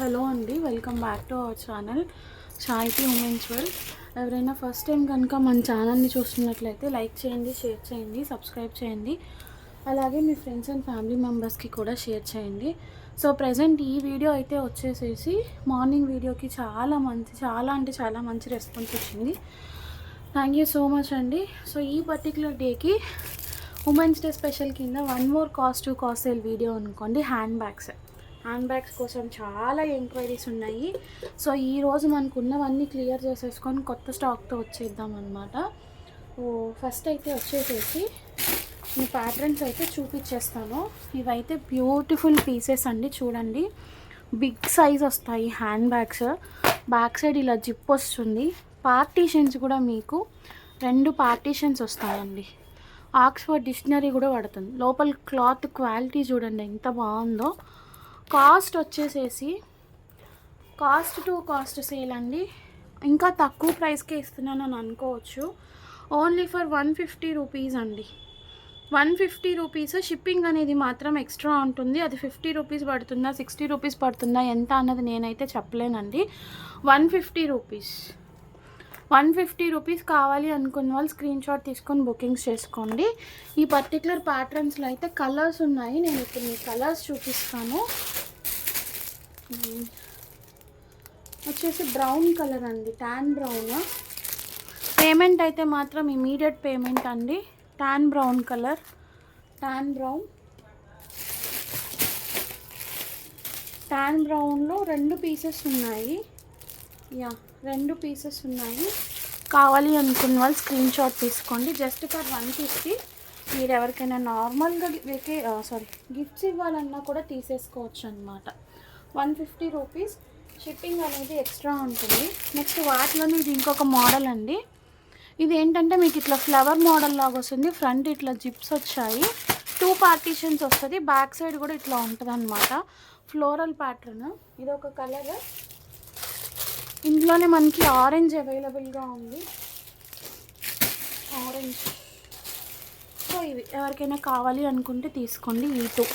Hello అండి, welcome back to our channel షాయిటీ women's world. ఎవరైనా ఫస్ట్ టైం కనుక మన ఛానల్ని చూస్తున్నట్లయితే లైక్ చేయండి, షేర్ చేయండి, సబ్స్క్రైబ్ చేయండి. అలాగే మీ ఫ్రెండ్స్ అండ్ ఫ్యామిలీ మెంబర్స్కి కూడా షేర్ చేయండి. సో ప్రజెంట్ ఈ వీడియో అయితే వచ్చేసేసి మార్నింగ్ వీడియోకి చాలా మంచి రెస్పాన్స్ వచ్చింది. థ్యాంక్ యూ సో మచ్ అండి. సో ఈ పర్టికులర్ డేకి ఉమెన్స్ డే స్పెషల్ కింద one more cost sale video అనుకోండి. హ్యాండ్ బ్యాగ్స్ కోసం చాలా ఎంక్వైరీస్ ఉన్నాయి. సో ఈరోజు మనకు ఉన్నవన్నీ క్లియర్ చేసేసుకొని కొత్త స్టాక్తో వచ్చేద్దాం అనమాట. ఫస్ట్ అయితే వచ్చేసేసి ఈ ప్యాటర్న్స్ అయితే చూపించేస్తాను. ఇవైతే బ్యూటిఫుల్ పీసెస్ అండి, చూడండి. బిగ్ సైజ్ వస్తాయి హ్యాండ్ బ్యాగ్స్. బ్యాక్ సైడ్ ఇలా జిప్ వస్తుంది. పార్టీషన్స్ కూడా మీకు 2 పార్టీషన్స్ వస్తాయండి. ఆక్స్ఫర్డ్ డిక్షనరీ కూడా పడుతుంది. లోపల క్లాత్ క్వాలిటీ చూడండి ఎంత బాగుందో. కాస్ట్ వచ్చేసేసి కాస్ట్ సేల్ అండి. ఇంకా తక్కువ ప్రైస్కే ఇస్తున్నాను అని అనుకోవచ్చు. ఓన్లీ ఫర్ 150 రూపీస్ అండి. 150 రూపీస్. షిప్పింగ్ అనేది మాత్రం ఎక్స్ట్రా ఉంటుంది. అది 50 రూపీస్ పడుతుందా, 60 రూపీస్ పడుతుందా, ఎంత అన్నది నేనైతే చెప్పలేనండి. 150 రూపీస్ కావాలి అనుకున్న వాళ్ళు స్క్రీన్ షాట్ తీసుకొని బుకింగ్స్ చేసుకోండి. ఈ పర్టికులర్ ప్యాటర్న్స్లో అయితే కలర్స్ ఉన్నాయి. నేను ఇప్పుడు మీ కలర్స్ చూపిస్తాను. వచ్చేసి బ్రౌన్ కలర్ అండి, ట్యాన్ బ్రౌన్. పేమెంట్ అయితే మాత్రం ఇమీడియట్ పేమెంట్ అండి. ట్యాన్ బ్రౌన్ కలర్, ట్యాన్ బ్రౌన్లో 2 పీసెస్ ఉన్నాయి. 2 పీసెస్ ఉన్నాయి. కావాలి అనుకున్న వాళ్ళు స్క్రీన్ షాట్ తీసుకోండి. Just for 150. మీరు ఎవరికైనా నార్మల్గా గిఫ్ట్స్ ఇవ్వాలన్నా కూడా తీసేసుకోవచ్చు అనమాట. 150 రూపీస్. షిప్పింగ్ అనేది ఎక్స్ట్రా ఉంటుంది. నెక్స్ట్ వాటిలోనే ఇది ఇంకొక మోడల్ అండి. ఇది ఏంటంటే మీకు ఇట్లా ఫ్లవర్ మోడల్ లాగా వస్తుంది. ఫ్రంట్ ఇట్లా జిప్స్ వచ్చాయి. 2 పార్టీషన్స్ వస్తుంది. బ్యాక్ సైడ్ కూడా ఇట్లా ఉంటుంది అనమాట. Floral pattern. ఇది ఒక కలర్. ఇందులోనే మనకి ఆరెంజ్ అవైలబుల్గా ఉంది. ఆరెంజ్. సో ఇవి ఎవరికైనా కావాలి అనుకుంటే తీసుకోండి. ఈ 2.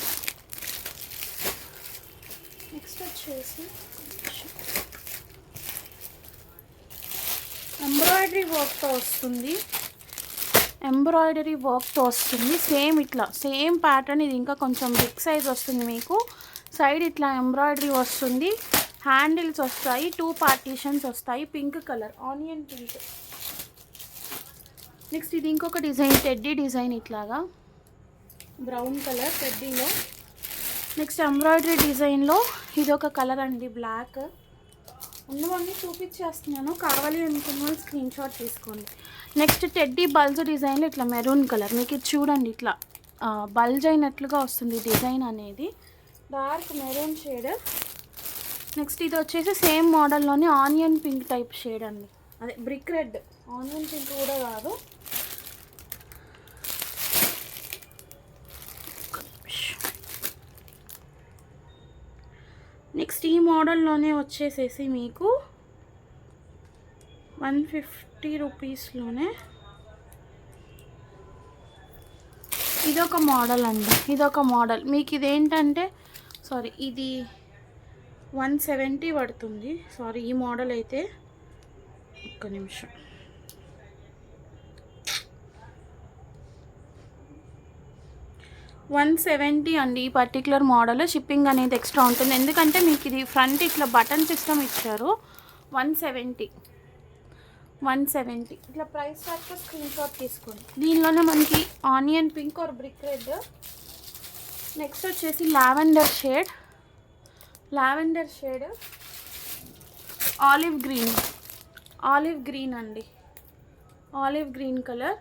నెక్స్ట్ వచ్చేసి ఎంబ్రాయిడరీ వర్క్తో వస్తుంది. Same pattern. ఇది ఇంకా కొంచెం బిగ్ సైజ్ వస్తుంది మీకు. సైడ్ ఇట్లా ఎంబ్రాయిడరీ వస్తుంది. హ్యాండిల్స్ వస్తాయి. 2 పార్టీషన్స్ వస్తాయి. Pink colour, onion pink. Next ఇది ఇంకొక డిజైన్, టెడ్డీ డిజైన్. ఇట్లాగా బ్రౌన్ కలర్ టెడ్డీలో. నెక్స్ట్ ఎంబ్రాయిడరీ డిజైన్లో ఇదొక కలర్ అండి, బ్లాక్. ఉన్నవన్నీ చూపించేస్తున్నాను. కావాలి అనుకున్న వాళ్ళు స్క్రీన్ షాట్ తీసుకోండి. నెక్స్ట్ టెడ్డీ బల్జ్ డిజైన్లో ఇట్లా మెరూన్ కలర్. మీకు ఇది చూడండి, ఇట్లా బల్జ్ అయినట్లుగా వస్తుంది డిజైన్ అనేది. Dark maroon shade. నెక్స్ట్ ఇది వచ్చేసి సేమ్ మోడల్లోనే ఆనియన్ పింక్ టైప్ షేడ్ అండి. అదే బ్రిక్ రెడ్, ఆనియన్ పింక్ కూడా కాదు. నెక్స్ట్ ఈ మోడల్లోనే వచ్చేసేసి మీకు 150 రూపీస్లోనే ఇదొక మోడల్ అండి. మీకు ఇదేంటంటే ఇది 170 పడుతుంది. ఈ మోడల్ అయితే ఒక్క నిమిషం. $170 అండి ఈ పర్టికులర్ మోడల్. షిప్పింగ్ అనేది ఎక్స్ట్రా ఉంటుంది, ఎందుకంటే మీకు ఇది ఫ్రంట్ ఇట్లా బటన్ సిస్టమ్ ఇచ్చారు. 170 ఇట్లా ప్రైస్ ట్యాగ్తో స్క్రీన్ షాట్ తీసుకోండి. దీనిలోనే మనకి onion pink are brick red. Next వచ్చేసి లావెండర్ షేడ్, ఆలివ్ గ్రీన్ అండి, ఆలివ్ గ్రీన్ కలర్.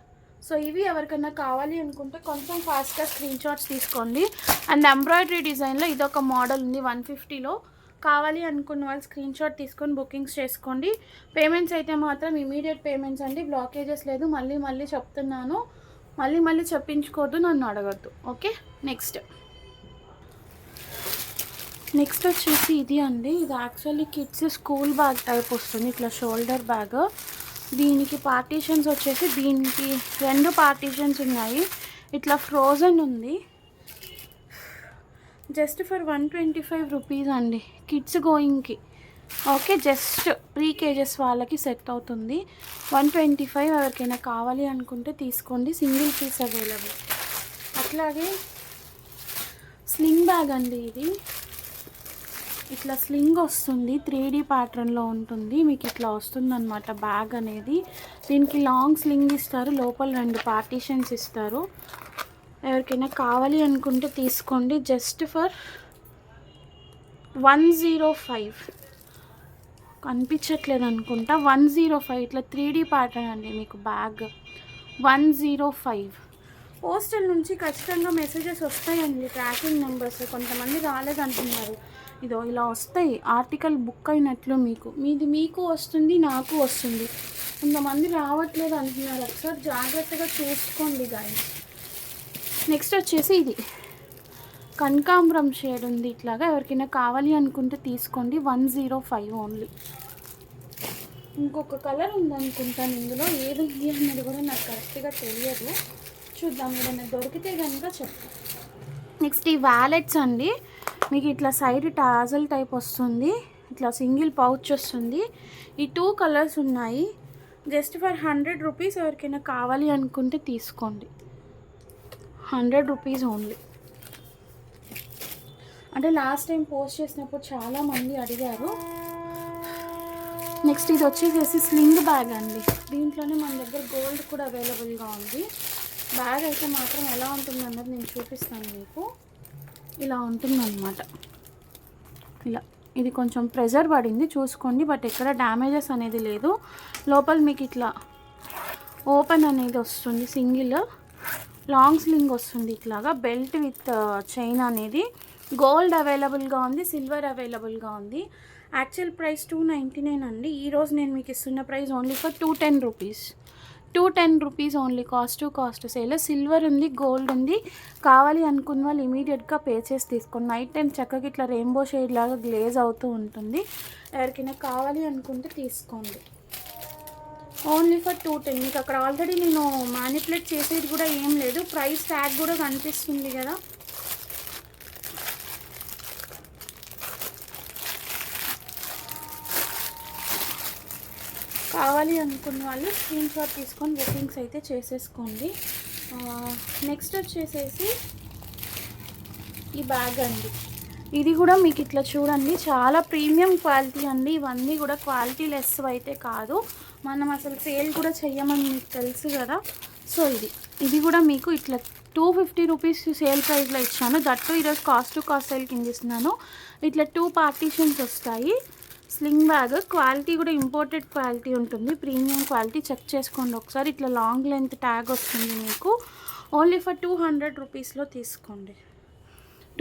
సో ఇవి ఎవరికైనా కావాలి అనుకుంటే కొంచెం ఫాస్ట్గా స్క్రీన్ షాట్స్ తీసుకోండి. అండ్ ఎంబ్రాయిడరీ డిజైన్లో ఇదొక మోడల్ ఉంది 150లో. కావాలి అనుకున్న వాళ్ళు స్క్రీన్ షాట్ తీసుకొని బుకింగ్స్ చేసుకోండి. పేమెంట్స్ అయితే మాత్రం ఇమీడియట్ పేమెంట్స్ అండి. బ్లాకేజెస్ లేదు. మళ్ళీ చెప్తున్నాను, మళ్ళీ చెప్పించుకోవద్దు, నన్ను అడగద్దు. ఓకే. నెక్స్ట్ వచ్చేసి ఇది అండి. ఇది actually kids school bag type వస్తుంది, ఇట్లా షోల్డర్ బ్యాగ్. దీనికి పార్టీషన్స్ వచ్చేసి దీనికి 2 పార్టీషన్స్ ఉన్నాయి. ఇట్లా ఫ్రోజన్ ఉంది. జస్ట్ ఫర్ 125 రూపీస్ అండి, కిడ్స్ గోయింగ్కి. ఓకే, జస్ట్ ప్రీ కేజెస్ వాళ్ళకి సెట్ అవుతుంది. 125. ఎవరికైనా కావాలి అనుకుంటే తీసుకోండి, సింగిల్ పీస్ అవైలబుల్. అట్లాగే స్లింగ్ బ్యాగ్ అండి, ఇది ఇట్లా స్లింగ్ వస్తుంది, 3D ప్యాటర్న్లో ఉంటుంది. మీకు ఇట్లా వస్తుంది అనమాట బ్యాగ్ అనేది. దీనికి లాంగ్ స్లింగ్ ఇస్తారు, లోపల 2 పార్టీషన్స్ ఇస్తారు. ఎవరికైనా కావాలి అనుకుంటే తీసుకోండి, జస్ట్ ఫర్ 105. కనిపించట్లేదు అనుకుంటా, 105. ఇట్లా 3D ప్యాటర్న్ అండి మీకు బ్యాగ్, 105. పోస్టల్ నుంచి ఖచ్చితంగా మెసేజెస్ వస్తాయండి, ట్రాకింగ్ నెంబర్స్. కొంతమంది రాలేదంటున్నారు, ఇదో ఇలా వస్తాయి, ఆర్టికల్ బుక్ అయినట్లు మీకు వస్తుంది, నాకు వస్తుంది. కొంతమంది రావట్లేదు అంటున్నారు, ఒకసారి జాగ్రత్తగా చూసుకోండి గాయ్స్. నెక్స్ట్ వచ్చేసి ఇది కనకాంబరం షేడ్ ఉంది ఇట్లాగా, ఎవరికైనా కావాలి అనుకుంటే తీసుకోండి, 105 ఓన్లీ. ఇంకొక కలర్ ఉందనుకుంటాను ఇందులో, ఏది ఉంది అన్నది కూడా నాకు కరెక్ట్గా తెలియదు, చూద్దాం, ఏదైనా దొరికితే కనుక చెప్తాను. నెక్స్ట్ ఈ వ్యాలెట్స్ అండి, మీకు ఇట్లా సైడ్ టాజల్ టైప్ వస్తుంది, ఇట్లా సింగిల్ పౌచ్ వస్తుంది. ఈ 2 కలర్స్ ఉన్నాయి, జస్ట్ ఫర్ 100 రూపీస్. ఎవరికైనా కావాలి అనుకుంటే తీసుకోండి, 100 రూపీస్ ఓన్లీ. అంటే లాస్ట్ టైం పోస్ట్ చేసినప్పుడు చాలామంది అడిగారు. నెక్స్ట్ ఇది వచ్చేసేసి స్లింగ్ బ్యాగ్ అండి, దీంట్లోనే మన దగ్గర గోల్డ్ కూడా అవైలబుల్గా ఉంది. బ్యాగ్ అయితే మాత్రం ఎలా ఉంటుంది అన్నది నేను చూపిస్తాను మీకు. ఇలా ఉంటుందన్నమాట, ఇలా. ఇది కొంచెం ప్రెజర్ పడింది చూసుకోండి, బట్ ఎక్కడ డ్యామేజెస్ అనేది లేదు. లోపల మీకు ఇట్లా ఓపెన్ అనేది వస్తుంది, సింగిల్ లాంగ్ స్లింగ్ వస్తుంది ఇట్లాగా, బెల్ట్ విత్ చైన్ అనేది. గోల్డ్ అవైలబుల్గా ఉంది, సిల్వర్ అవైలబుల్గా ఉంది. యాక్చువల్ ప్రైస్ 299 అండి, ఈరోజు నేను మీకు ఇస్తున్న price only for 210 rupees. 210 rupees only, cost to cost sale. Silver ఉంది, గోల్డ్ ఉంది. కావాలి అనుకున్న వాళ్ళు ఇమీడియట్గా పే చేసి తీసుకోండి. నైట్ టైం చక్కగా ఇట్లా రెయిన్బో షేడ్ లాగా గ్లేజ్ అవుతూ ఉంటుంది. ఎవరికైనా కావాలి అనుకుంటే తీసుకోండి, ఓన్లీ ఫర్ 210. మీకు అక్కడ ఆల్రెడీ నేను మ్యానిపులేట్ చేసేది కూడా ఏం లేదు, ప్రైస్ ట్యాగ్ కూడా కనిపిస్తుంది కదా. కావాలి అనుకున్న వాళ్ళు స్క్రీన్ షాట్ తీసుకొని బుకింగ్స్ అయితే చేసేసుకోండి. నెక్స్ట్ వచ్చేసేసి ఈ బ్యాగ్ అండి, ఇది కూడా మీకు ఇట్లా చూడండి, చాలా ప్రీమియం క్వాలిటీ అండి. ఇవన్నీ కూడా క్వాలిటీ లెస్ అయితే కాదు, మనం అసలు సేల్ కూడా చెయ్యమని మీకు తెలుసు కదా. సో ఇది కూడా మీకు ఇట్లా 250 రూపీస్ సేల్ ప్రైస్లో ఇచ్చాను, దట్టు ఈరోజు కాస్ట్ టు కాస్ట్ సేల్ కింద ఇస్తున్నాను. ఇట్లా 2 పార్టీషన్స్ వస్తాయి. స్లింగ్ బ్యాగ్ క్వాలిటీ కూడా ఇంపోర్టెడ్ క్వాలిటీ ఉంటుంది, ప్రీమియం క్వాలిటీ. చెక్ చేసుకోండి ఒకసారి. ఇట్లా లాంగ్ లెంత్ ట్యాగ్ వస్తుంది మీకు, ఓన్లీ ఫర్ 200 రూపీస్లో తీసుకోండి.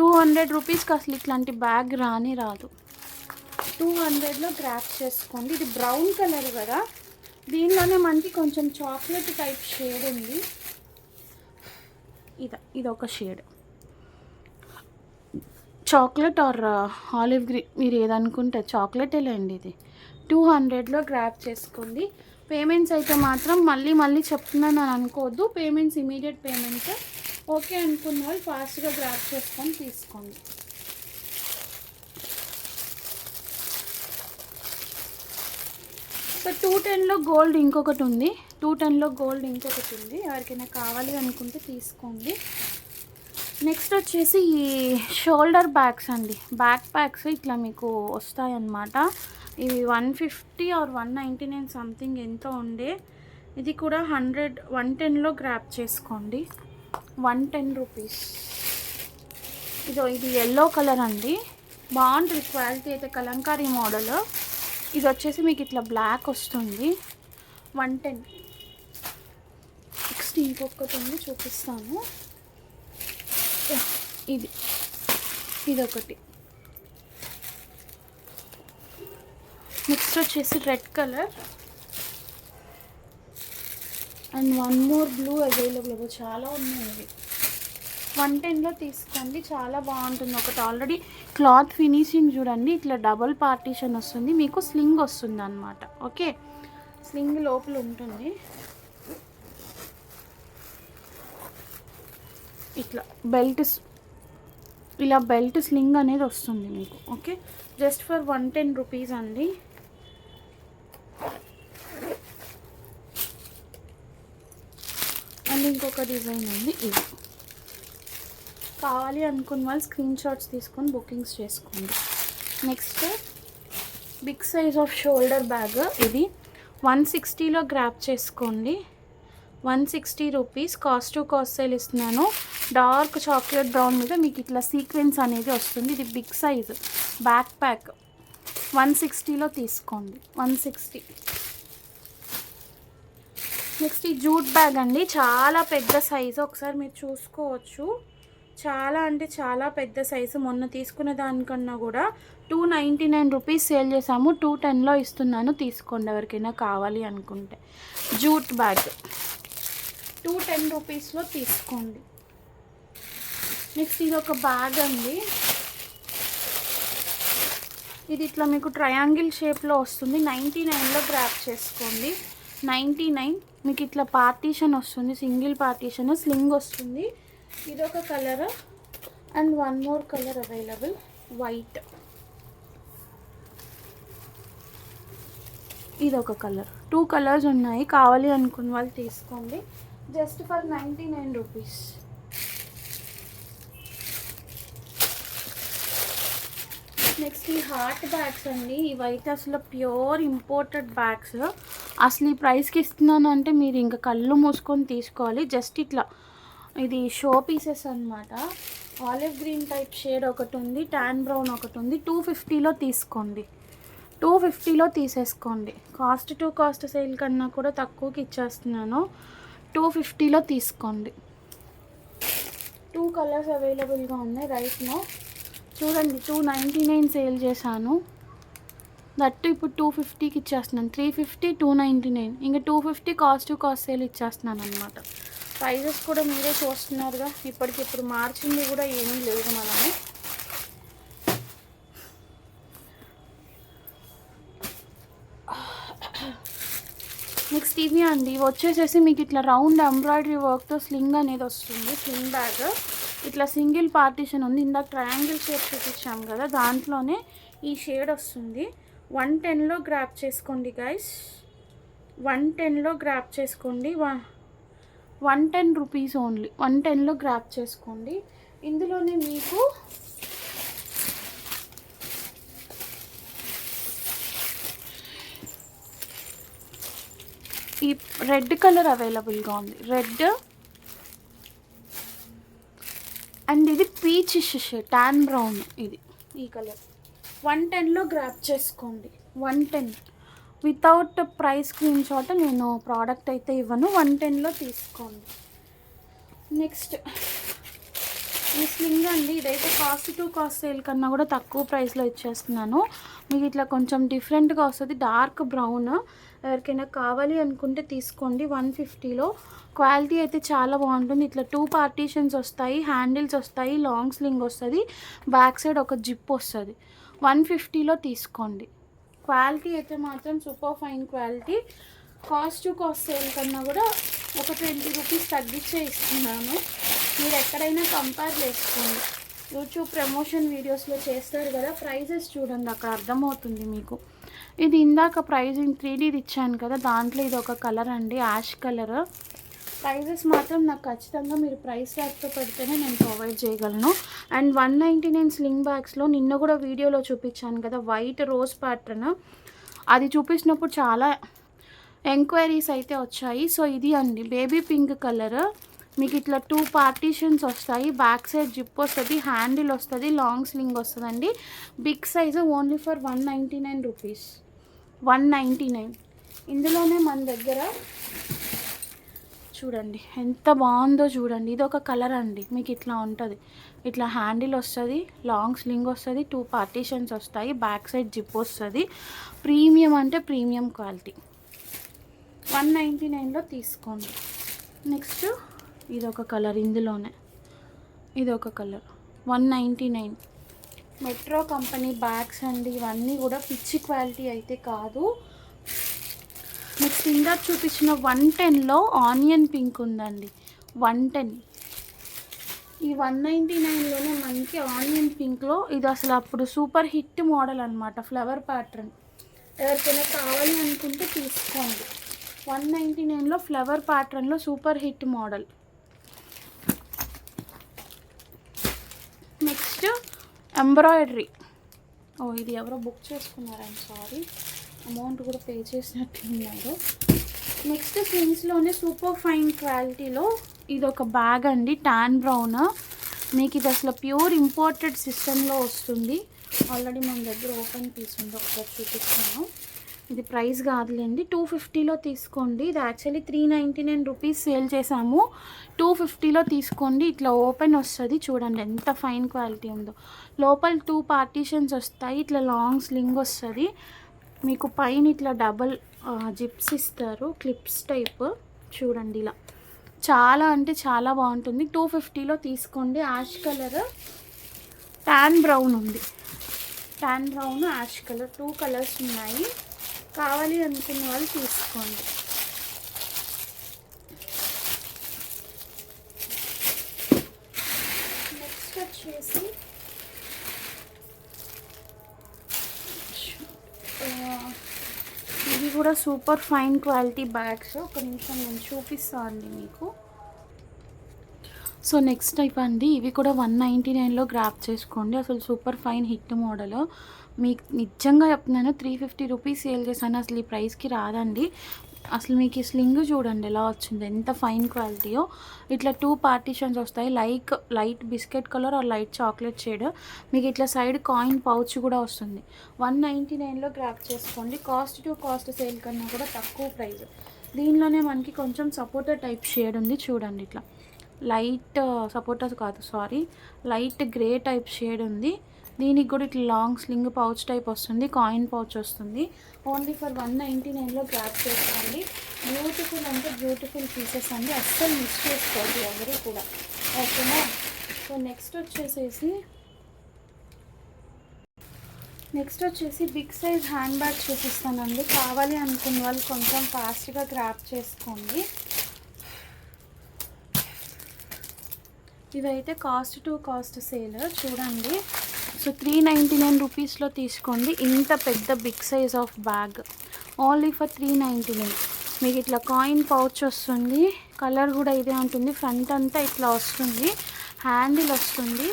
200 రూపీస్కి అసలు ఇట్లాంటి బ్యాగ్ రాదు, 200లో గ్రాప్ చేసుకోండి. ఇది బ్రౌన్ కలర్ కదా, దీనిలోనే మనకి కొంచెం చాక్లెట్ టైప్ షేడ్ ఉంది. ఇదొక shade, chocolate are olive green, మీరు ఏదనుకుంటే చాక్లెట్ లేండి. ఇది 200లో గ్రాప్ చేసుకోండి. పేమెంట్స్ అయితే మాత్రం మళ్ళీ చెప్తున్నాను అని అనుకోవద్దు, పేమెంట్స్ ఇమీడియట్ పేమెంట్. ఓకే అనుకున్న వాళ్ళు ఫాస్ట్గా గ్రాప్ చేసుకొని తీసుకోండి. సో 210లో గోల్డ్ ఇంకొకటి ఉంది, 210లో గోల్డ్ ఇంకొకటి ఉంది. ఎవరికైనా కావాలి అనుకుంటే తీసుకోండి. నెక్స్ట్ వచ్చేసి ఈ షోల్డర్ బ్యాగ్స్ అండి, బ్యాక్ ప్యాక్స్ ఇట్లా మీకు వస్తాయన్నమాట. ఇవి 150 ఆర్ 199 సంథింగ్ ఎంతో ఉండే. ఇది కూడా 110లో గ్రాప్ చేసుకోండి, 110 రూపీస్. ఇది ఎల్లో కలర్ అండి, బాగుంటుంది క్వాలిటీ అయితే, కలంకారీ మోడల్. ఇది వచ్చేసి మీకు ఇట్లా బ్లాక్ వస్తుంది, 110. నెక్స్ట్ ఇంకొకటి ఉంది చూపిస్తాను, ఇదొకటి. నెక్స్ట్ వచ్చేసి red colour and 1 more blue available, చాలా ఉన్నాయి. ఇవి 110లో తీసుకోండి, చాలా బాగుంటుంది. ఒకటి ఆల్రెడీ క్లాత్ ఫినిషింగ్ చూడండి, ఇట్లా డబుల్ పార్టీషన్ వస్తుంది, మీకు స్లింగ్ వస్తుంది అన్నమాట. ఓకే, స్లింగ్ లోపల ఉంటుంది. ఇట్లా బెల్ట్ ఇలా బెల్ట్ స్లింగ్ అనేది వస్తుంది మీకు. ఓకే, జస్ట్ ఫర్ 110 రూపీస్ అండి. అండ్ ఇంకొక డిజైన్ ఉంది, ఇది కావాలి అనుకున్న వాళ్ళు స్క్రీన్ షాట్స్ తీసుకొని బుకింగ్స్ చేసుకోండి. Next big size of shoulder bag, ఇది 160లో గ్రాప్ చేసుకోండి. 160 rupees, cost to cost sale ఇస్తున్నాను. డార్క్ చాక్లెట్ బ్రౌన్ మీద మీకు ఇట్లా సీక్వెన్స్ అనేది వస్తుంది. ఇది బిగ్ సైజ్ బ్యాక్ ప్యాక్, 160లో తీసుకోండి. 160. నెక్స్ట్ ఈ జూట్ బ్యాగ్ అండి, చాలా పెద్ద సైజు, ఒకసారి మీరు చూసుకోవచ్చు. చాలా అంటే చాలా పెద్ద సైజు. మొన్న తీసుకున్న దానికన్నా కూడా 299 రూపీస్ సేల్ చేసాము, 210లో ఇస్తున్నాను. తీసుకోండి ఎవరికైనా కావాలి అనుకుంటే. జూట్ బ్యాగ్ 210 రూపీస్లో తీసుకోండి. నెక్స్ట్ ఇది ఒక బ్యాగ్ అండి, ఇది ఇట్లా మీకు ట్రయాంగిల్ షేప్లో వస్తుంది. 99లో గ్రాప్ చేసుకోండి. 99 మీకు ఇట్లా పార్టీషన్ వస్తుంది, సింగిల్ పార్టీషన్, స్లింగ్ వస్తుంది. ఇదొక colour and one more colour available, white. ఇదొక కలర్, 2 కలర్స్ ఉన్నాయి. కావాలి అనుకున్న వాళ్ళు తీసుకోండి. Just for 99 rupees. నెక్స్ట్ ఈ హార్ట్ బ్యాగ్స్ అండి, ఇవైతే అసలు ప్యూర్ ఇంపోర్టెడ్ బ్యాగ్స్. అసలు ఈ ప్రైస్కి ఇస్తున్నాను అంటే మీరు ఇంకా కళ్ళు మూసుకొని తీసుకోవాలి. జస్ట్ ఇట్లా ఇది షో పీసెస్ అనమాట. ఆలివ్ గ్రీన్ టైప్ షేడ్ ఒకటి ఉంది, టాన్ బ్రౌన్ ఒకటి ఉంది. 250లో తీసుకోండి. 250లో తీసేసుకోండి. కాస్ట్ టు కాస్ట్ సేల్ కన్నా కూడా తక్కువకి ఇచ్చేస్తున్నాను. 250లో తీసుకోండి. 2 కలర్స్ అవైలబుల్గా ఉన్నాయి రైట్ నో. చూడండి, 299 సేల్ చేశాను, దట్టు ఇప్పుడు 250కి ఇచ్చేస్తున్నాను. 350, 299, ఇంకా 250 కాస్ట్ టు కాస్ట్ సేల్ ఇచ్చేస్తున్నాను అనమాట. ప్రైజెస్ కూడా మీరే చూస్తున్నారుగా, ఇప్పటికిప్పుడు మార్చింది కూడా ఏమీ లేదు మనము. నెక్స్ట్ ఇవి అండి, ఇవి వచ్చేసేసి మీకు ఇట్లా రౌండ్ ఎంబ్రాయిడరీ వర్క్తో స్లింగ్ అనేది వస్తుంది. స్లింగ్ బ్యాగ్ ఇట్లా సింగిల్ పార్టీషన్ ఉంది. ఇందాక ట్రయాంగిల్ షేప్ చూపించాం కదా, దాంట్లోనే ఈ షేడ్ వస్తుంది. 110లో గ్రాప్ చేసుకోండి గైస్. 110లో గ్రాప్ చేసుకోండి. 110 రూపీస్ ఓన్లీ. 110లో గ్రాప్ చేసుకోండి. ఇందులోనే మీకు ఈ రెడ్ కలర్ అవైలబుల్గా ఉంది, రెడ్ అండ్ ఇది పీచ్ షేడ్, టాన్ బ్రౌన్, ఇది ఈ కలర్. 110లో గ్రాప్ చేసుకోండి. 110 వితౌట్ ప్రైస్ స్క్రీన్ షాట్ నేను ప్రోడక్ట్ అయితే ఇవ్వను. 110లో తీసుకోండి. నెక్స్ట్ ఈ స్లింగ్ అండి, ఇదైతే కాస్ట్ టు కాస్ట్ సేల్ కన్నా కూడా తక్కువ ప్రైస్లో ఇచ్చేస్తున్నాను. మీకు ఇట్లా కొంచెం డిఫరెంట్గా వస్తుంది, డార్క్ బ్రౌన్. ఎవరికైనా కావాలి అనుకుంటే తీసుకోండి. 150లో. క్వాలిటీ అయితే చాలా బాగుంటుంది. ఇట్లా 2 పార్టీషన్స్ వస్తాయి, హ్యాండిల్స్ వస్తాయి, లాంగ్ స్లింగ్ వస్తుంది, బ్యాక్ సైడ్ ఒక జిప్ వస్తుంది. 150లో తీసుకోండి. క్వాలిటీ అయితే మాత్రం super fine quality. Cost to cost sale కన్నా కూడా ఒక 20 రూపీస్ తగ్గించే ఇస్తున్నాను. మీరు ఎక్కడైనా కంపేర్ చేసుకోండి. యూట్యూబ్ ప్రమోషన్ వీడియోస్లో చేస్తారు కదా, ప్రైజెస్ చూడండి, అక్కడ అర్థమవుతుంది మీకు. ఇది ఇందాక ప్రైజింగ్ 3Dది ఇచ్చాను కదా, దాంట్లో ఇది ఒక కలర్ అండి, యాష్ కలర్. ప్రైజెస్ మాత్రం నాకు ఖచ్చితంగా మీరు ప్రైస్ ట్యాగ్తో పెడితేనే నేను ప్రొవైడ్ చేయగలను. అండ్ 199 స్లింగ్ బ్యాగ్స్లో నిన్న కూడా వీడియోలో చూపించాను కదా, వైట్ రోజ్ ప్యాటర్న్, అది చూపించినప్పుడు చాలా ఎంక్వైరీస్ అయితే వచ్చాయి. సో ఇది అండి బేబీ పింక్ కలర్. మీకు ఇట్లా 2 పార్టీషన్స్ వస్తాయి, బ్యాక్ సైడ్ జిప్ వస్తుంది, హ్యాండిల్ వస్తుంది, లాంగ్ స్లింగ్ వస్తుందండి. Big size only for 199 rupees. 199. ఇందులోనే మన దగ్గర చూడండి ఎంత బాగుందో చూడండి. ఇది ఒక కలర్ అండి, మీకు ఇట్లా ఉంటుంది, ఇట్లా హ్యాండిల్ వస్తుంది, లాంగ్ స్లింగ్ వస్తుంది, 2 పార్టీషన్స్ వస్తాయి, బ్యాక్ సైడ్ జిప్ వస్తుంది. ప్రీమియం అంటే ప్రీమియం క్వాలిటీ. 199లో తీసుకోండి. నెక్స్ట్ ఇదొక కలర్, ఇందులోనే ఇదొక కలర్, 199. మెట్రో కంపెనీ బ్యాగ్స్ అండి, ఇవన్నీ కూడా పిచ్చి క్వాలిటీ అయితే కాదు. నెక్స్ట్ ఇందాక చూపించిన 110లో ఆనియన్ పింక్ ఉందండి, 110. ఈ 199లోనే మనకి ఆనియన్ పింక్లో ఇది అసలు అప్పుడు సూపర్ హిట్ మోడల్ అనమాట, ఫ్లవర్ ప్యాటర్న్. ఎవరికైనా కావాలి అనుకుంటే తీసుకోండి. 199లో ఫ్లవర్ ప్యాటర్న్లో super hit model. Next embroidery. ఇది ఎవరో బుక్ చేసుకున్నారు, ఐమ్ సారీ, అమౌంట్ కూడా పే చేసినట్టు ఉన్నారు. నెక్స్ట్ జీన్స్లోనే సూపర్ ఫైన్ క్వాలిటీలో ఇది ఒక బ్యాగ్ అండి, టాన్ బ్రౌన్. మీకు ఇది అసలు ప్యూర్ ఇంపోర్టెడ్ సిస్టంలో వస్తుంది. ఆల్రెడీ మన దగ్గర ఓపెన్ పీస్ ఉంది, ఒకసారి చూపిస్తాను. ఇది ప్రైస్ కాదులేండి, 250లో తీసుకోండి. ఇది యాక్చువల్లీ 399 రూపీస్ సేల్ చేసాము, 250లో తీసుకోండి. ఇట్లా ఓపెన్ వస్తుంది, చూడండి ఎంత ఫైన్ క్వాలిటీ ఉందో. లోపల 2 పార్టీషన్స్ వస్తాయి, ఇట్లా లాంగ్ స్లింగ్ వస్తుంది. మీకు పైన ఇట్లా డబల్ జిప్స్ ఇస్తారు, క్లిప్స్ టైప్. చూడండి ఇలా చాలా అంటే చాలా బాగుంటుంది. 250లో తీసుకోండి. యాష్ కలర్, టాన్ బ్రౌన్ ఉంది, tan brown, ash colour, 2 colours ఉన్నాయి. కావాలి అనుకున్న వాళ్ళు తీసుకోండి. నెక్స్ట్ వచ్చేసి ఇవి కూడా సూపర్ ఫైన్ క్వాలిటీ బ్యాగ్స్. ఒక నిమిషం నేను చూపిస్తాను అండి మీకు. సో నెక్స్ట్ టైప్ అండి, ఇవి కూడా 199లో గ్రాప్ చేసుకోండి. అసలు సూపర్ ఫైన్ హిట్ మోడల్. మీకు నిజంగా చెప్తున్నాను, 350 రూపీస్ సేల్ చేశాను, అసలు ఈ ప్రైస్కి రాదండి. అసలు మీకు ఈ స్లింగ్ చూడండి ఎలా వచ్చింది, ఎంత ఫైన్ క్వాలిటీయో. ఇట్లా 2 పార్టీషన్స్ వస్తాయి, light biscuit colour or light chocolate shade. మీకు ఇట్లా సైడ్ కాయిన్ పౌచ్ కూడా వస్తుంది. 199లో గ్రాప్ చేసుకోండి. కాస్ట్ టు కాస్ట్ సేల్ కన్నా కూడా తక్కువ ప్రైస్. దీనిలోనే మనకి కొంచెం సపోటా టైప్ షేడ్ ఉంది, చూడండి ఇట్లా లైట్ సపోటా కాదు sorry, light grey type shade ఉంది. దీనికి కూడా ఇట్లా లాంగ్ స్లింగ్ పౌచ్ టైప్ వస్తుంది, కాయిన్ పౌచ్ వస్తుంది. ఓన్లీ ఫర్ 199లో గ్రాప్ చేసుకోండి. బ్యూటిఫుల్ అంటే బ్యూటిఫుల్ పీసెస్ అండి, అస్సలు మిస్ చేసుకోండి ఎవరు కూడా, ఓకేనా. సో నెక్స్ట్ వచ్చేసి బిగ్ సైజ్ హ్యాండ్ బ్యాగ్ చూపిస్తానండి. కావాలి అనుకున్న వాళ్ళు కొంచెం ఫాస్ట్గా గ్రాప్ చేసుకోండి. ఇవైతే కాస్ట్ టు కాస్ట్ సేల్, చూడండి. సో 399 రూపీస్లో తీసుకోండి. ఇంత పెద్ద big size of bag only for 399. మీకు ఇట్లా కాయిన్ పౌచ్ వస్తుంది, కలర్ కూడా ఇదే ఉంటుంది. ఫ్రంట్ అంతా ఇట్లా వస్తుంది, హ్యాండిల్ వస్తుంది.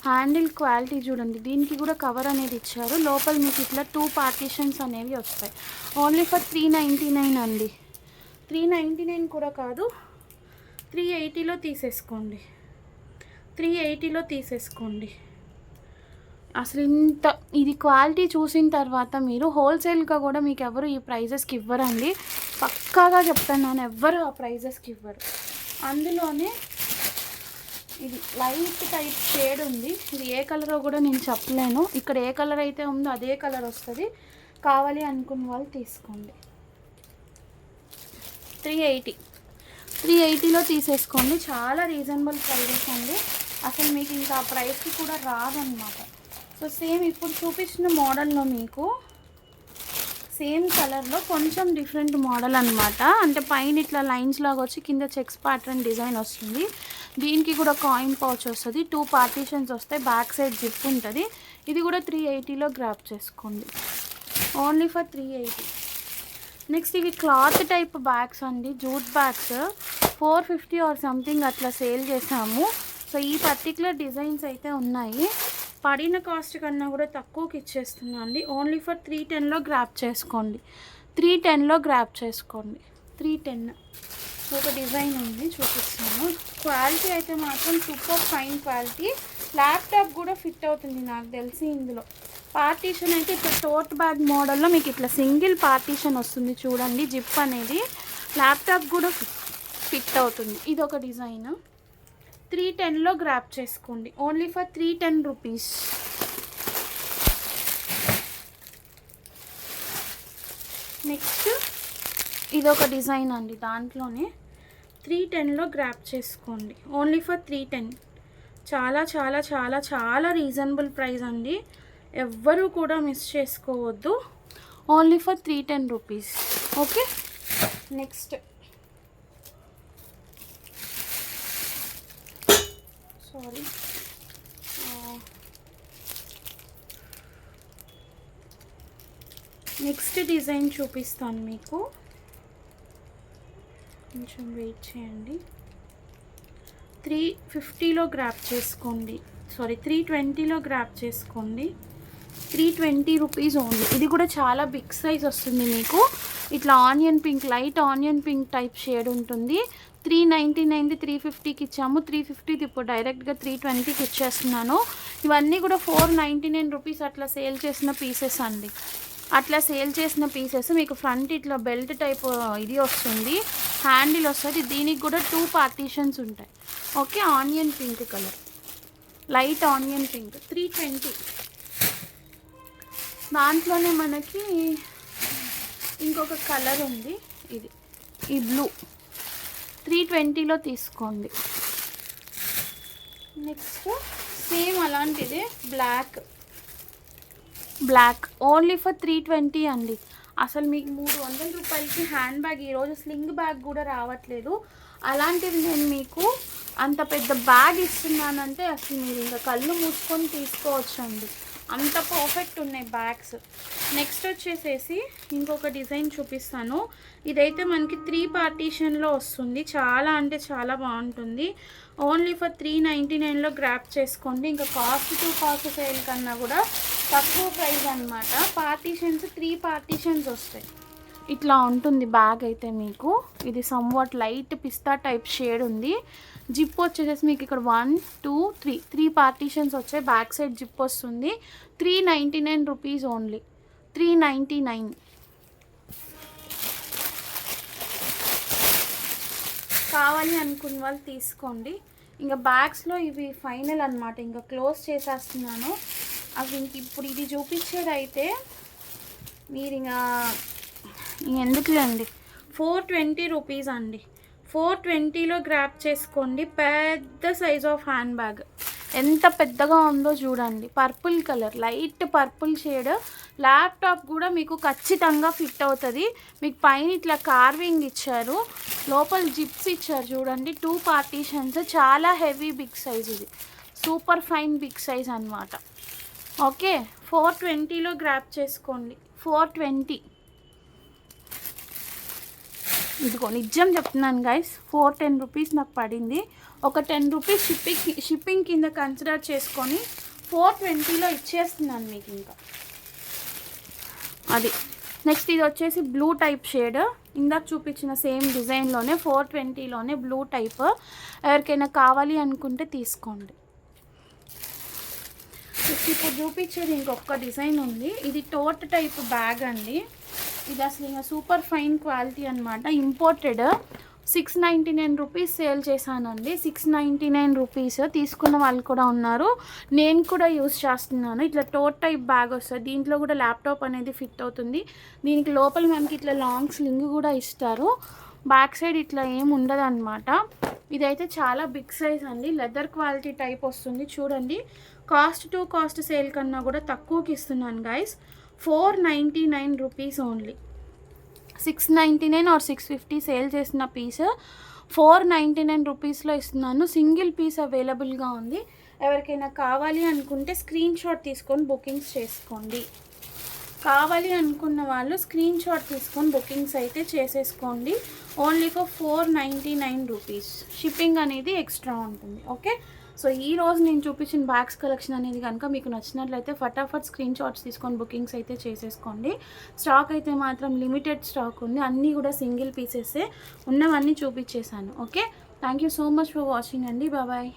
హ్యాండిల్ క్వాలిటీ చూడండి, దీనికి కూడా కవర్ అనేది ఇచ్చారు. లోపల మీకు ఇట్లా 2 పార్టీషన్స్ అనేవి వస్తాయి. ఓన్లీ ఫర్ 399 అండి. 399 కూడా కాదు, 380లో తీసేసుకోండి. 380లో తీసేసుకోండి. అసలు ఇంత ఇది క్వాలిటీ చూసిన తర్వాత మీరు హోల్సేల్గా కూడా మీకు ఎవరు ఈ ప్రైజెస్కి ఇవ్వరండి, పక్కాగా చెప్తున్నాను, ఎవ్వరు ఆ ప్రైజెస్కి ఇవ్వరు. అందులోనే ఇది లైట్ టైప్ షేడ్ ఉంది, ఇది ఏ కలరో కూడా నేను చెప్పలేను. ఇక్కడ ఏ కలర్ అయితే ఉందో అదే కలర్ వస్తుంది. కావాలి అనుకున్న వాళ్ళు తీసుకోండి. 380లో తీసేసుకోండి. చాలా రీజనబుల్ ప్రైజెస్ అండి, అసలు మీకు ఇంకా ఆ ప్రైస్కి కూడా రాదన్నమాట. సో సేమ్ ఇప్పుడు చూపించిన మోడల్లో మీకు సేమ్ కలర్లో కొంచెం డిఫరెంట్ మోడల్ అనమాట. అంటే పైన ఇట్లా లైన్స్ లాగా వచ్చి కింద చెక్స్ ప్యాటర్న్ డిజైన్ వస్తుంది. దీనికి కూడా కాయిన్ పౌచ్ వస్తుంది, 2 పార్టీషన్స్ వస్తాయి, బ్యాక్ సైడ్ జిప్ ఉంటుంది. ఇది కూడా 380లో గ్రాప్ చేసుకోండి. Only for 380. నెక్స్ట్ ఇవి క్లాత్ టైప్ బ్యాగ్స్ అండి, జూట్ బ్యాగ్స్. 450 ఆర్ సంథింగ్ అట్లా సేల్ చేసాము. సో ఈ పర్టికులర్ డిజైన్స్ అయితే ఉన్నాయి. పడిన కాస్ట్ కన్నా కూడా తక్కువకి ఇచ్చేస్తున్నా అండి. ఓన్లీ ఫర్ 310లో గ్రాప్ చేసుకోండి. 310లో గ్రాప్ చేసుకోండి. 310 ఒక డిజైన్ ఉంది, చూపిస్తాను. క్వాలిటీ అయితే మాత్రం సూపర్ ఫైన్ క్వాలిటీ. ల్యాప్టాప్ కూడా ఫిట్ అవుతుంది నాకు తెలిసి. ఇందులో పార్టీషన్ అయితే ఇప్పుడు టోట్ బ్యాగ్ మోడల్లో మీకు ఇట్లా సింగిల్ పార్టీషన్ వస్తుంది, చూడండి. జిప్ అనేది ల్యాప్టాప్ కూడా ఫిట్ అవుతుంది. ఇది ఒక డిజైన్. 310లో గ్రాప్ చేసుకోండి. Only for 310 rupees. నెక్స్ట్ ఇదొక డిజైన్ అండి, దాంట్లోనే 310లో గ్రాప్ చేసుకోండి. Only for 310. చాలా చాలా చాలా చాలా రీజనబుల్ ప్రైస్ అండి, ఎవ్వరూ కూడా మిస్ చేసుకోవద్దు. Only for 310 rupees. Okay. Next sorry. Next design చూపిస్తాను మీకు, కొంచెం వెయిట్ చేయండి. 350లో గ్రాప్ చేసుకోండి, సారీ 320లో గ్రాప్ చేసుకోండి. 320 రూపీస్ ఓన్లీ. ఇది కూడా చాలా బిగ్ సైజ్ వస్తుంది మీకు. ఇట్లా onion pink, light onion pink type shade ఉంటుంది. 399 350కి ఇచ్చాము. 350 ఇప్పుడు డైరెక్ట్గా 320కి ఇచ్చేస్తున్నాను. ఇవన్నీ కూడా 499 రూపీస్ అట్లా సేల్ చేసిన పీసెస్ అండి. అట్లా సేల్ చేసిన పీసెస్ మీకు ఫ్రంట్ ఇట్లా బెల్ట్ టైప్ ఇది వస్తుంది, హ్యాండిల్ వస్తుంది. దీనికి కూడా 2 పార్టీషన్స్ ఉంటాయి. Okay, onion pink colour, light onion pink 320. దాంట్లోనే మనకి ఇంకొక కలర్ ఉంది, ఇది ఈ బ్లూ 320లో తీసుకోండి. నెక్స్ట్ సేమ్ అలాంటిదే బ్లాక్ ఓన్లీ ఫర్ 320 అండి. అసలు మీకు 300 రూపాయలకి హ్యాండ్ బ్యాగ్, ఈరోజు స్లింగ్ బ్యాగ్ కూడా రావట్లేదు. అలాంటిది నేను మీకు అంత పెద్ద బ్యాగ్ ఇస్తున్నానంటే అసలు మీరు ఇంకా కళ్ళు మూసుకొని తీసుకోవచ్చండి, అంత పర్ఫెక్ట్ ఉన్నాయి బ్యాగ్స్. నెక్స్ట్ వచ్చేసేసి ఇంకొక డిజైన్ చూపిస్తాను. ఇదైతే మనకి 3 పార్టీషన్లో వస్తుంది, చాలా అంటే చాలా బాగుంటుంది. ఓన్లీ ఫర్ 399లో గ్రాప్ చేసుకోండి. ఇంకా కాస్ట్ టు కాస్ట్ సేల్ కన్నా కూడా తక్కువ ప్రైస్ అనమాట. పార్టీషన్స్ 3 పార్టీషన్స్ వస్తాయి. ఇట్లా ఉంటుంది బ్యాగ్ అయితే మీకు. ఇది సమ్వాట్ లైట్ పిస్తా టైప్ షేడ్ ఉంది. జిప్ వచ్చేసేసి మీకు ఇక్కడ 1 2 3 పార్టీషన్స్ వచ్చాయి. బ్యాక్ సైడ్ జిప్ వస్తుంది. 399 రూపీస్ ఓన్లీ, 399. కావాలి అనుకున్న వాళ్ళు తీసుకోండి. ఇంకా బ్యాగ్స్లో ఇవి ఫైనల్ అనమాట, ఇంకా క్లోజ్ చేసేస్తున్నాను. అవి ఇంక ఇప్పుడు ఇది చూపించేది అయితే మీరు ఇంకా ఎందుకులేండి. 420 రూపీస్ అండి. 420లో గ్రాప్ చేసుకోండి. పెద్ద సైజ్ ఆఫ్ హ్యాండ్ బ్యాగ్, ఎంత పెద్దగా ఉందో చూడండి. Purple colour, light purple shade. Laptop కూడా మీకు ఖచ్చితంగా ఫిట్ అవుతుంది. మీకు పైన ఇట్లా కార్వింగ్ ఇచ్చారు, లోపల జిప్స్ ఇచ్చారు చూడండి. 2 పార్టీషన్స్, చాలా హెవీ బిగ్ సైజ్. ఇది సూపర్ ఫైన్ బిగ్ సైజ్ అనమాట. ఓకే, 420లో గ్రాప్ చేసుకోండి. 420. ఇదిగో నిజం చెప్తున్నాను గైస్, 410 రూపీస్ నాకు పడింది. ఒక 10 రూపీస్ షిప్పింగ్ కింద కన్సిడర్ చేసుకొని 420లో ఇచ్చేస్తున్నాను మీకు ఇంకా. అది నెక్స్ట్ ఇది వచ్చేసి బ్లూ టైప్ షేడ్, ఇందాక చూపించిన సేమ్ డిజైన్లోనే 420లోనే బ్లూ టైప్. ఎవరికైనా కావాలి అనుకుంటే తీసుకోండి. ఇప్పుడు చూపించేది ఇంకొక డిజైన్ ఉంది. ఇది టోట్ టైప్ బ్యాగ్ అండి. ఇది అసలు ఇంకా సూపర్ ఫైన్ క్వాలిటీ అనమాట. ఇంపోర్టెడ్. 699 రూపీస్ సేల్ చేశానండి. 699 రూపీస్ తీసుకున్న వాళ్ళు కూడా ఉన్నారు, నేను కూడా యూస్ చేస్తున్నాను. ఇట్లా టోట్ టైప్ బ్యాగ్ వస్తుంది. దీంట్లో కూడా ల్యాప్టాప్ అనేది ఫిట్ అవుతుంది. దీనికి లోపల మనకి ఇట్లా లాంగ్ స్లింగ్ కూడా ఇస్తారు. బ్యాక్ సైడ్ ఇట్లా ఏం ఉండదు అనమాట. ఇదైతే చాలా బిగ్ సైజ్ అండి. లెదర్ క్వాలిటీ టైప్ వస్తుంది చూడండి. కాస్ట్ టు కాస్ట్ సేల్ కన్నా కూడా తక్కువకి ఇస్తున్నాను guys. 499 rupees only. 699 or 650 sale చేసిన పీస్ 499 రూపీస్లో ఇస్తున్నాను. సింగిల్ పీస్ అవైలబుల్గా ఉంది. ఎవరికైనా కావాలి అనుకుంటే స్క్రీన్ షాట్ తీసుకొని బుకింగ్స్ చేసుకోండి. కావాలి అనుకున్న వాళ్ళు స్క్రీన్ షాట్ తీసుకొని బుకింగ్స్ అయితే చేసేసుకోండి. Only for 499 rupees. షిప్పింగ్ అనేది ఎక్స్ట్రా ఉంటుంది. ఓకే, సో ఈరోజు నేను చూపించిన బ్యాగ్స్ కలెక్షన్ అనేది కనుక మీకు నచ్చినట్లయితే ఫటాఫట్ స్క్రీన్ షాట్స్ తీసుకొని బుకింగ్స్ అయితే చేసేసుకోండి. స్టాక్ అయితే మాత్రం లిమిటెడ్ స్టాక్ ఉంది. అన్నీ కూడా సింగిల్ పీసెసే ఉన్నవన్నీ చూపించేశాను. Okay, thank you so much for watching అండి. బాయ్.